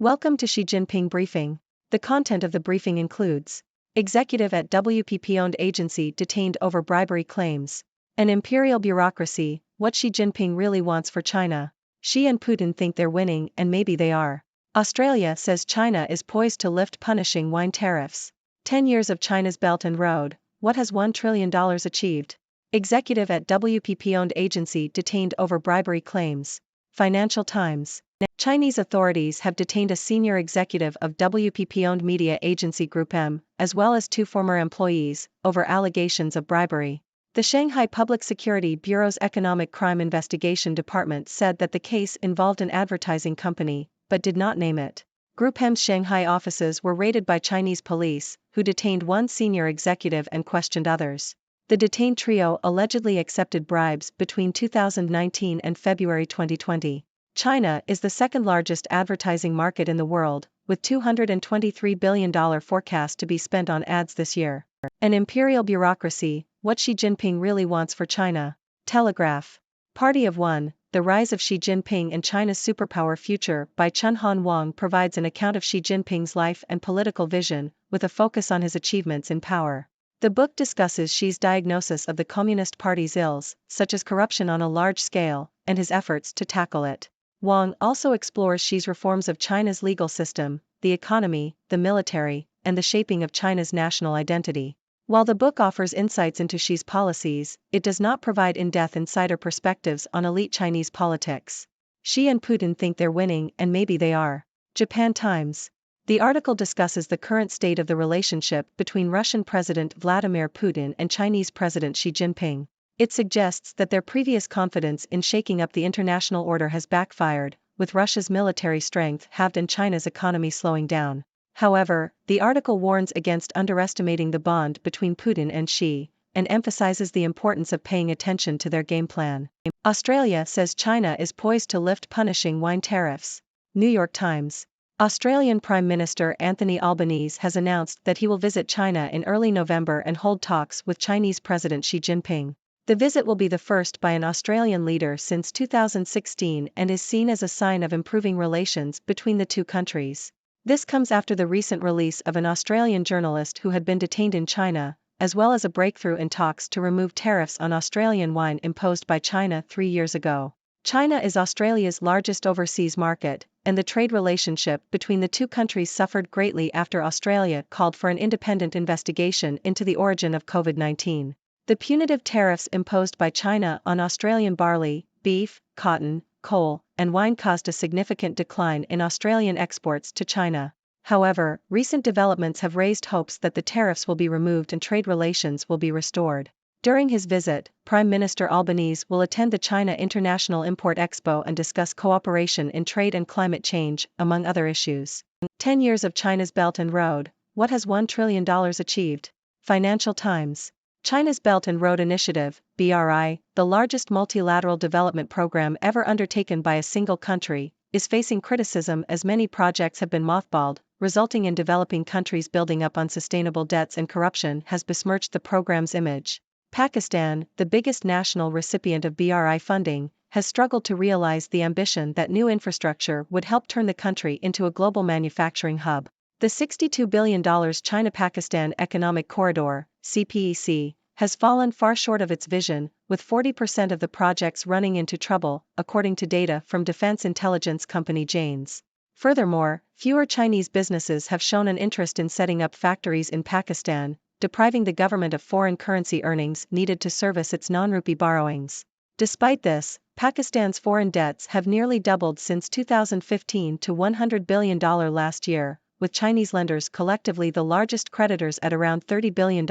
Welcome to Xi Jinping briefing. The content of the briefing includes: executive at WPP-owned agency detained over bribery claims. An imperial bureaucracy, what Xi Jinping really wants for China. Xi and Putin think they're winning and maybe they are. Australia says China is poised to lift punishing wine tariffs. 10 years of China's Belt and Road, what has $1 trillion achieved? Executive at WPP-owned agency detained over bribery claims. Financial Times. Chinese authorities have detained a senior executive of WPP-owned media agency Group M, as well as 2 former employees, over allegations of bribery. The Shanghai Public Security Bureau's Economic Crime Investigation Department said that the case involved an advertising company, but did not name it. Group M's Shanghai offices were raided by Chinese police, who detained one senior executive and questioned others. The detained trio allegedly accepted bribes between 2019 and February 2020. China is the second-largest advertising market in the world, with $223 billion forecast to be spent on ads this year. An imperial bureaucracy, what Xi Jinping really wants for China. Telegraph. Party of One, The Rise of Xi Jinping and China's Superpower Future by Chunhan Wang provides an account of Xi Jinping's life and political vision, with a focus on his achievements in power. The book discusses Xi's diagnosis of the Communist Party's ills, such as corruption on a large scale, and his efforts to tackle it. Wang also explores Xi's reforms of China's legal system, the economy, the military, and the shaping of China's national identity. While the book offers insights into Xi's policies, it does not provide in-depth insider perspectives on elite Chinese politics. Xi and Putin think they're winning and maybe they are. Japan Times. The article discusses the current state of the relationship between Russian President Vladimir Putin and Chinese President Xi Jinping. It suggests that their previous confidence in shaking up the international order has backfired, with Russia's military strength halved and China's economy slowing down. However, the article warns against underestimating the bond between Putin and Xi, and emphasizes the importance of paying attention to their game plan. Australia says China is poised to lift punishing wine tariffs. New York Times. Australian Prime Minister Anthony Albanese has announced that he will visit China in early November and hold talks with Chinese President Xi Jinping. The visit will be the first by an Australian leader since 2016 and is seen as a sign of improving relations between the two countries. This comes after the recent release of an Australian journalist who had been detained in China, as well as a breakthrough in talks to remove tariffs on Australian wine imposed by China 3 years ago. China is Australia's largest overseas market, and the trade relationship between the two countries suffered greatly after Australia called for an independent investigation into the origin of COVID-19. The punitive tariffs imposed by China on Australian barley, beef, cotton, coal, and wine caused a significant decline in Australian exports to China. However, recent developments have raised hopes that the tariffs will be removed and trade relations will be restored. During his visit, Prime Minister Albanese will attend the China International Import Expo and discuss cooperation in trade and climate change, among other issues. 10 years of China's Belt and Road, what has $1 trillion achieved? Financial Times. China's Belt and Road Initiative, BRI, the largest multilateral development program ever undertaken by a single country, is facing criticism as many projects have been mothballed, resulting in developing countries building up unsustainable debts, and corruption has besmirched the program's image. Pakistan, the biggest national recipient of BRI funding, has struggled to realize the ambition that new infrastructure would help turn the country into a global manufacturing hub. The $62 billion China-Pakistan Economic Corridor, CPEC, has fallen far short of its vision, with 40% of the projects running into trouble, according to data from defense intelligence company Janes. Furthermore, fewer Chinese businesses have shown an interest in setting up factories in Pakistan, depriving the government of foreign currency earnings needed to service its non-rupee borrowings. Despite this, Pakistan's foreign debts have nearly doubled since 2015 to $100 billion last year, with Chinese lenders collectively the largest creditors at around $30 billion,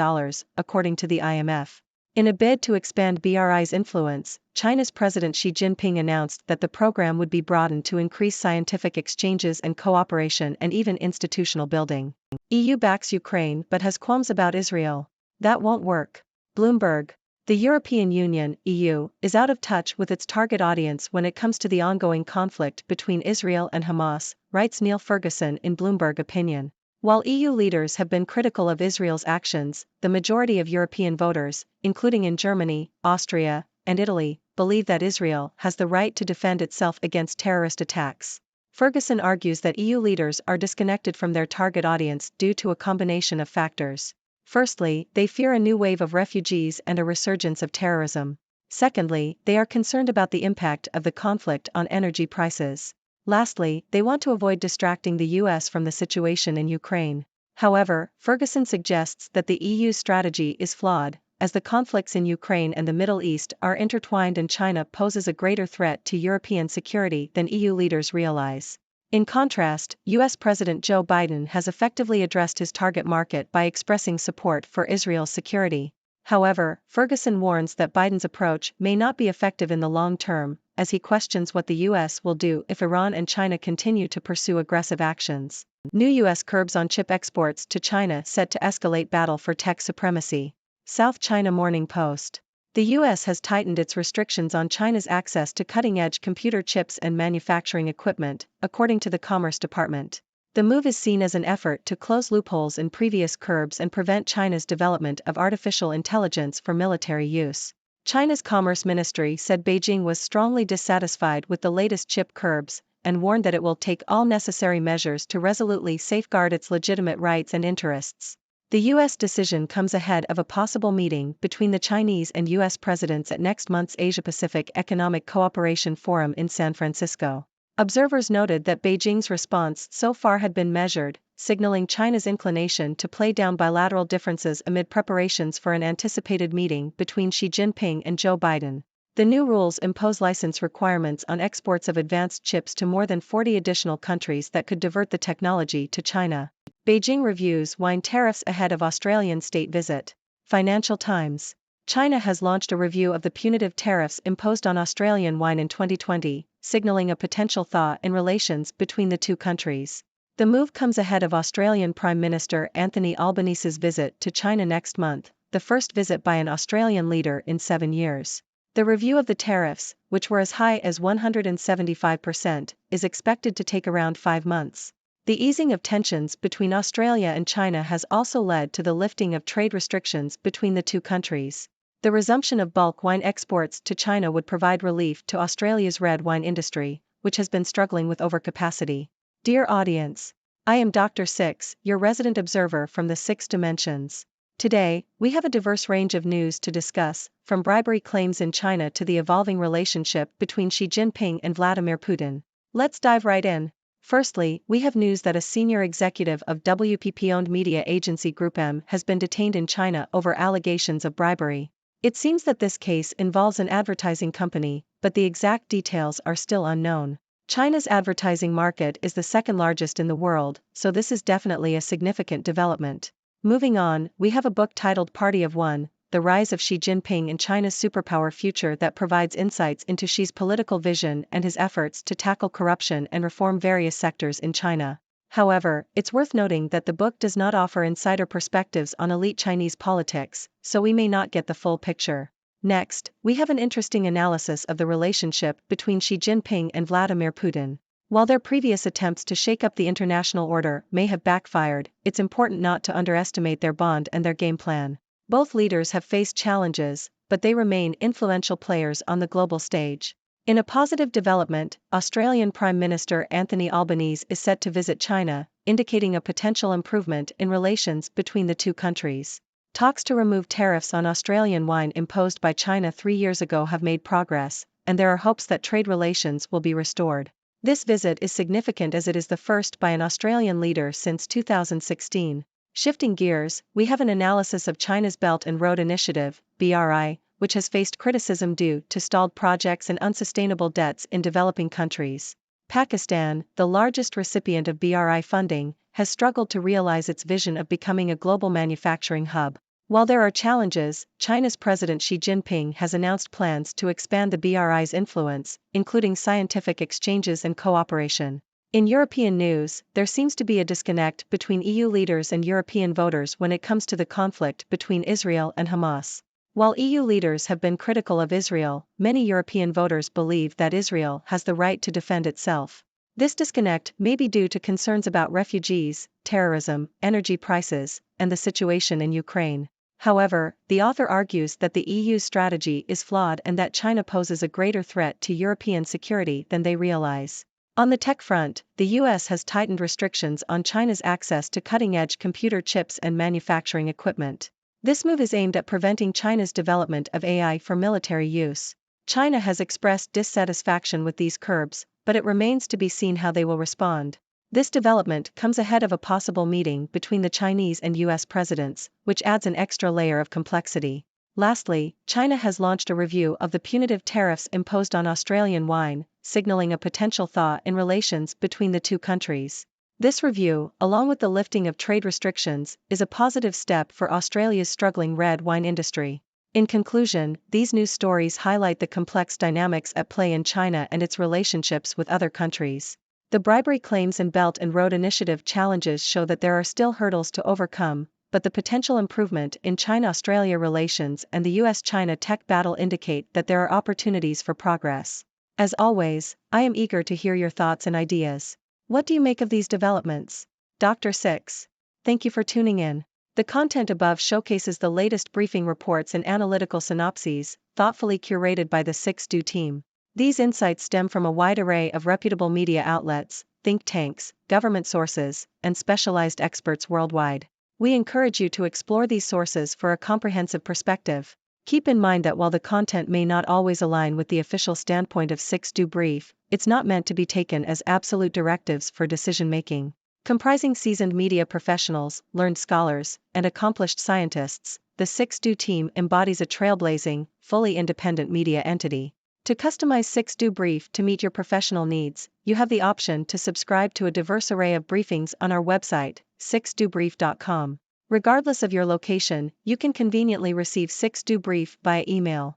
according to the IMF. In a bid to expand BRI's influence, China's President Xi Jinping announced that the program would be broadened to increase scientific exchanges and cooperation and even institutional building. EU backs Ukraine but has qualms about Israel. That won't work. Bloomberg. The European Union, EU, is out of touch with its target audience when it comes to the ongoing conflict between Israel and Hamas, writes Neil Ferguson in Bloomberg Opinion. While EU leaders have been critical of Israel's actions, the majority of European voters, including in Germany, Austria, and Italy, believe that Israel has the right to defend itself against terrorist attacks. Ferguson argues that EU leaders are disconnected from their target audience due to a combination of factors. Firstly, they fear a new wave of refugees and a resurgence of terrorism. Secondly, they are concerned about the impact of the conflict on energy prices. Lastly, they want to avoid distracting the US from the situation in Ukraine. However, Ferguson suggests that the EU's strategy is flawed, as the conflicts in Ukraine and the Middle East are intertwined and China poses a greater threat to European security than EU leaders realize. In contrast, US President Joe Biden has effectively addressed his target market by expressing support for Israel's security. However, Ferguson warns that Biden's approach may not be effective in the long term, as he questions what the US will do if Iran and China continue to pursue aggressive actions. New US curbs on chip exports to China set to escalate battle for tech supremacy. South China Morning Post. The US has tightened its restrictions on China's access to cutting-edge computer chips and manufacturing equipment, according to the Commerce Department. The move is seen as an effort to close loopholes in previous curbs and prevent China's development of artificial intelligence for military use. China's Commerce Ministry said Beijing was strongly dissatisfied with the latest chip curbs, and warned that it will take all necessary measures to resolutely safeguard its legitimate rights and interests. The U.S. decision comes ahead of a possible meeting between the Chinese and U.S. presidents at next month's Asia-Pacific Economic Cooperation Forum in San Francisco. Observers noted that Beijing's response so far had been measured, signaling China's inclination to play down bilateral differences amid preparations for an anticipated meeting between Xi Jinping and Joe Biden. The new rules impose license requirements on exports of advanced chips to more than 40 additional countries that could divert the technology to China. Beijing reviews wine tariffs ahead of Australian state visit. Financial Times. China has launched a review of the punitive tariffs imposed on Australian wine in 2020, signaling a potential thaw in relations between the two countries. The move comes ahead of Australian Prime Minister Anthony Albanese's visit to China next month, the first visit by an Australian leader in 7 years. The review of the tariffs, which were as high as 175%, is expected to take around 5 months. The easing of tensions between Australia and China has also led to the lifting of trade restrictions between the two countries. The resumption of bulk wine exports to China would provide relief to Australia's red wine industry, which has been struggling with overcapacity. Dear audience, I am Dr. Six, your resident observer from the 6 dimensions. Today, we have a diverse range of news to discuss, from bribery claims in China to the evolving relationship between Xi Jinping and Vladimir Putin. Let's dive right in. Firstly, we have news that a senior executive of WPP-owned media agency Group M has been detained in China over allegations of bribery. It seems that this case involves an advertising company, but the exact details are still unknown. China's advertising market is the second largest in the world, so this is definitely a significant development. Moving on, we have a book titled Party of One, The Rise of Xi Jinping in China's Superpower Future that provides insights into Xi's political vision and his efforts to tackle corruption and reform various sectors in China. However, it's worth noting that the book does not offer insider perspectives on elite Chinese politics, so we may not get the full picture. Next, we have an interesting analysis of the relationship between Xi Jinping and Vladimir Putin. While their previous attempts to shake up the international order may have backfired, it's important not to underestimate their bond and their game plan. Both leaders have faced challenges, but they remain influential players on the global stage. In a positive development, Australian Prime Minister Anthony Albanese is set to visit China, indicating a potential improvement in relations between the two countries. Talks to remove tariffs on Australian wine imposed by China 3 years ago have made progress, and there are hopes that trade relations will be restored. This visit is significant as it is the first by an Australian leader since 2016. Shifting gears, we have an analysis of China's Belt and Road Initiative, BRI, which has faced criticism due to stalled projects and unsustainable debts in developing countries. Pakistan, the largest recipient of BRI funding, has struggled to realize its vision of becoming a global manufacturing hub. While there are challenges, China's President Xi Jinping has announced plans to expand the BRI's influence, including scientific exchanges and cooperation. In European news, there seems to be a disconnect between EU leaders and European voters when it comes to the conflict between Israel and Hamas. While EU leaders have been critical of Israel, many European voters believe that Israel has the right to defend itself. This disconnect may be due to concerns about refugees, terrorism, energy prices, and the situation in Ukraine. However, the author argues that the EU's strategy is flawed and that China poses a greater threat to European security than they realize. On the tech front, the US has tightened restrictions on China's access to cutting-edge computer chips and manufacturing equipment. This move is aimed at preventing China's development of AI for military use. China has expressed dissatisfaction with these curbs, but it remains to be seen how they will respond. This development comes ahead of a possible meeting between the Chinese and US presidents, which adds an extra layer of complexity. Lastly, China has launched a review of the punitive tariffs imposed on Australian wine, signaling a potential thaw in relations between the two countries. This review, along with the lifting of trade restrictions, is a positive step for Australia's struggling red wine industry. In conclusion, these news stories highlight the complex dynamics at play in China and its relationships with other countries. The bribery claims and Belt and Road Initiative challenges show that there are still hurdles to overcome, but the potential improvement in China-Australia relations and the US-China tech battle indicate that there are opportunities for progress. As always, I am eager to hear your thoughts and ideas. What do you make of these developments? Dr. Six. Thank you for tuning in. The content above showcases the latest briefing reports and analytical synopses, thoughtfully curated by the 6Do team. These insights stem from a wide array of reputable media outlets, think tanks, government sources, and specialized experts worldwide. We encourage you to explore these sources for a comprehensive perspective. Keep in mind that while the content may not always align with the official standpoint of 6Do Brief, it's not meant to be taken as absolute directives for decision-making. Comprising seasoned media professionals, learned scholars, and accomplished scientists, the 6Do team embodies a trailblazing, fully independent media entity. To customize 6Do Brief to meet your professional needs, you have the option to subscribe to a diverse array of briefings on our website, 6dobrief.com. Regardless of your location, you can conveniently receive 6Do Brief via email.